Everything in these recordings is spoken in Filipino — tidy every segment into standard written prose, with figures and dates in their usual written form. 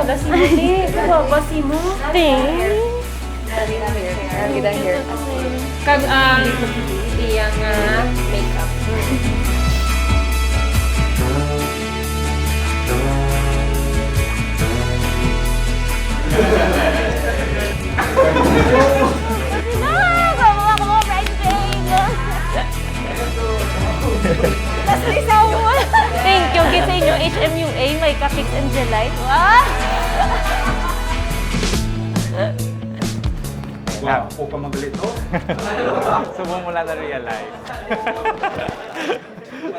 pala si Muli. Kawawa si mo. Ganda hair. Kag ang iyang makeup. Thank you. Kita inyo HMUA, may ka-Fix and July. Wow, ako ka magalito. Subong mo lang na-realize.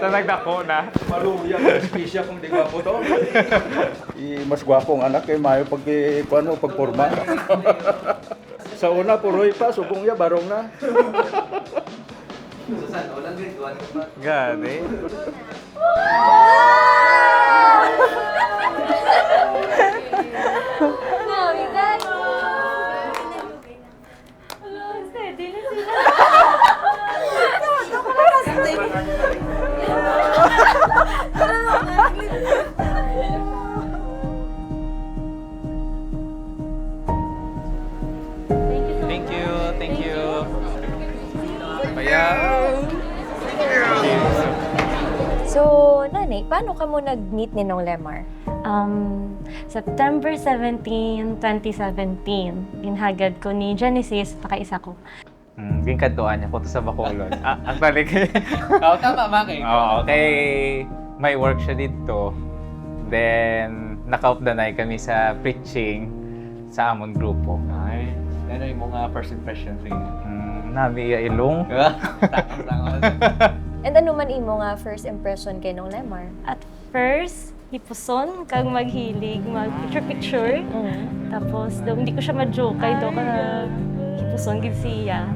So nagdako na. Maluya, spesya kung di gwapo to. Mas gwapo ang anak kay Mayo pagporma. Sa una, puroy pa, subong ya, barong na. Gani. Thank you, thank you. Bayaw. So, nanay, paano ka mo nag-meet ni Nong Lemar? September 17, 2017, ginhagad ko ni Genesis, pakaisa ko. Ginkantuan niya ko to sa Bacolod. Actually, Oo, tama, Maki. okay. May work siya dito. Then, naka-updanay kami sa preaching sa amon grupo. Ay, ano yung mga first impression rin? Nabi ya ilong. Takos. And ano man imo nga first impression kay Nong Lemar? At first, hipuson, kag maghilig, mag-picture-picture. Tapos, daw hindi ko siya ma-joke, daw ka hipuson, gid siya.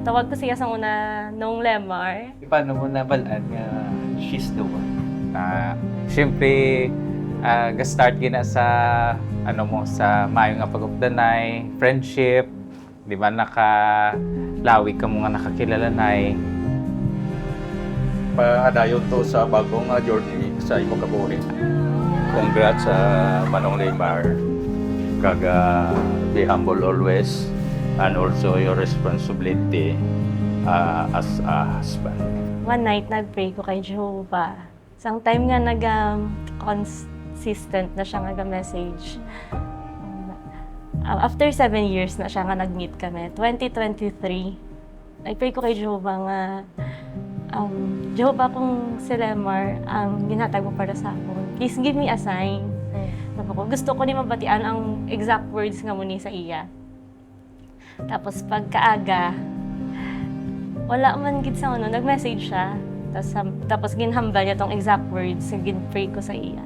Tawag ko siya sa una Nong Lemar. Paano mo nabalaan nga she's the one? Siyempre, ga-start gina sa sa mayo nga pag-updanay, friendship, di ba nakalawi ka mo nga nakakilalanay. Paadayon to sa bagong journey sa imo kabuhi. Congrats sa Manong Lemar. Kaga be humble always and also your responsibility as a husband. One night, nag-pray ko kay Jehovah. Isang time nga consistent na siya nga message. After 7 years na siya nga nag-meet kami, 2023, nag-pray ko kay Jehovah nga, Jehovah, kung si Lemar ang ginhatag mo para sa akin, please give me a sign. Gusto ko ni mabatian ang exact words nga muni sa iya. Tapos pagkaaga, wala man gid sa nag-message siya. Tapos ginhambal niya tong exact words nga gin-pray ko sa iya.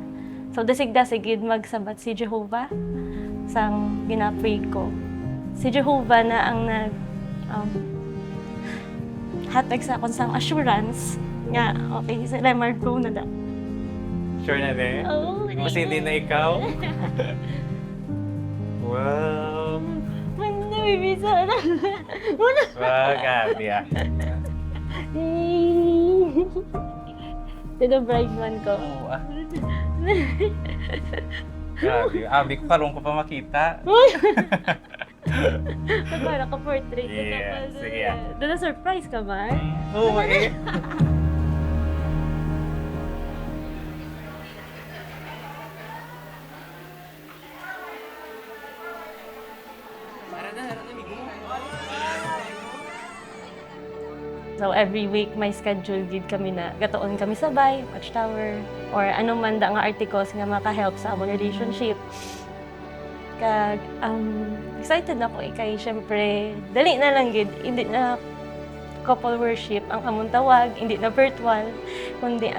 So dasig-dasig gid magsabat si Jehovah sang gina-pray ko. Si Jehovah na ang hatag sa akong sang assurance nga okay, si Lemar go na da. Sure na din? Oh, Mas hindi na ikaw? Wow! Nabibisa na. Wow, gabi ah. Ito bridesman ko. Grabe. Abi ko karong ko pa makita. Diba, naka-portrait ko Yeah, tapos, sige. doon na-surprise ka ba? Oo, okay. So every week may schedule gid kami na gatuon kami sabay, watchtower, or anong man da nga articles nga maka-help sa among relationship. Kag excited na ko kay syempre dali na lang gid, hindi na couple worship ang among tawag, hindi na virtual, kundi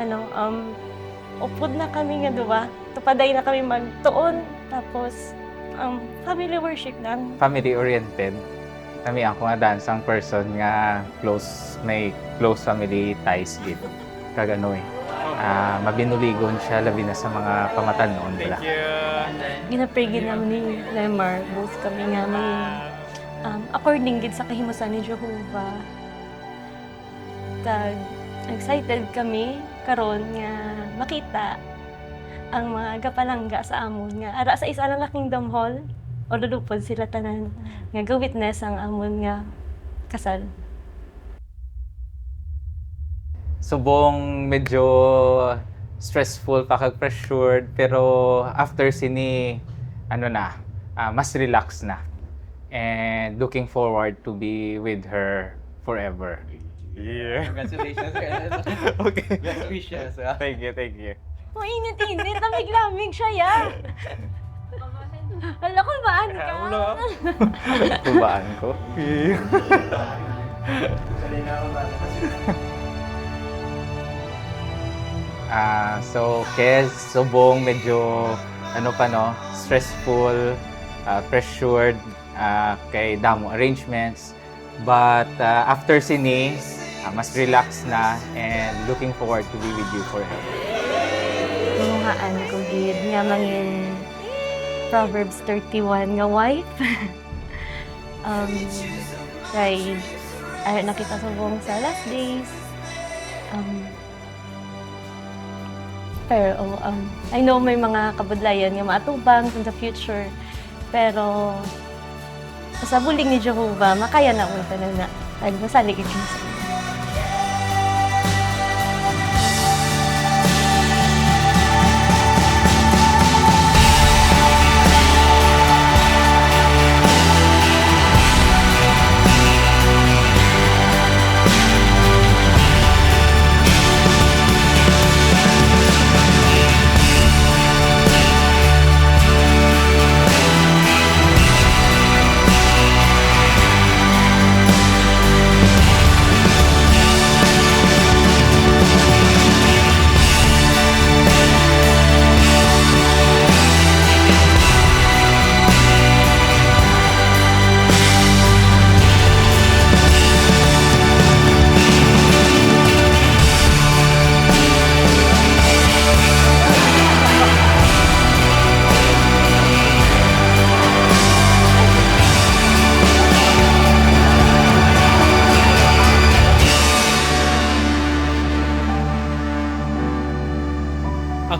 upod na kami nga duwa. Tupaday na kami magtuon, tapos family worship lang. Family-oriented. Kami ako nga dansang person nga may close family ties dito. Kagano mabinuligon siya labi na sa mga pamatanon nila. Ginapray gid namin ni Lemar, both kami nga may according gid sa kahimusan ni Jehovah. Kag excited kami karon nga makita ang mga gapalangga sa amon nga ara sa isa lang nga Kingdom Hall o lulupod sila tanan nga ga-witness ang amon nga kasal. Subong medyo stressful pa kag pressured pero after sini mas relax na and looking forward to be with her forever. Yeah. Congratulations. Okay. Best wishes. Thank you, thank you. Mainit-init, lamig-lamig siya ya. Hala ko baan ka? Tubaan ko. So, Kes, subong medyo stressful, pressured, kay damo arrangements. But after sini, mas relax na and looking forward to be with you forever. Tungaan ko gid nga mangin Proverbs 31 nga wife. Kay nakita sa buong sa last days. Pero I know may mga kabudlayan nga maatubang in the future. Pero sa bulig ni Jehovah, makaya na mo tanan na. Nagmasalig ka sa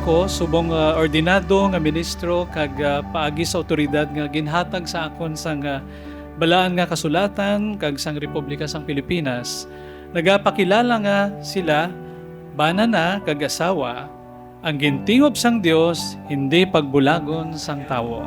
Ako, subong ordinado nga ministro kag paagi sa otoridad nga ginhatag sa akon sang balaan nga kasulatan kag sang Republika sang Pilipinas, nagapakilala nga sila bana na kag asawa ang gintingob sang Dios, hindi pagbulagon sang tawo.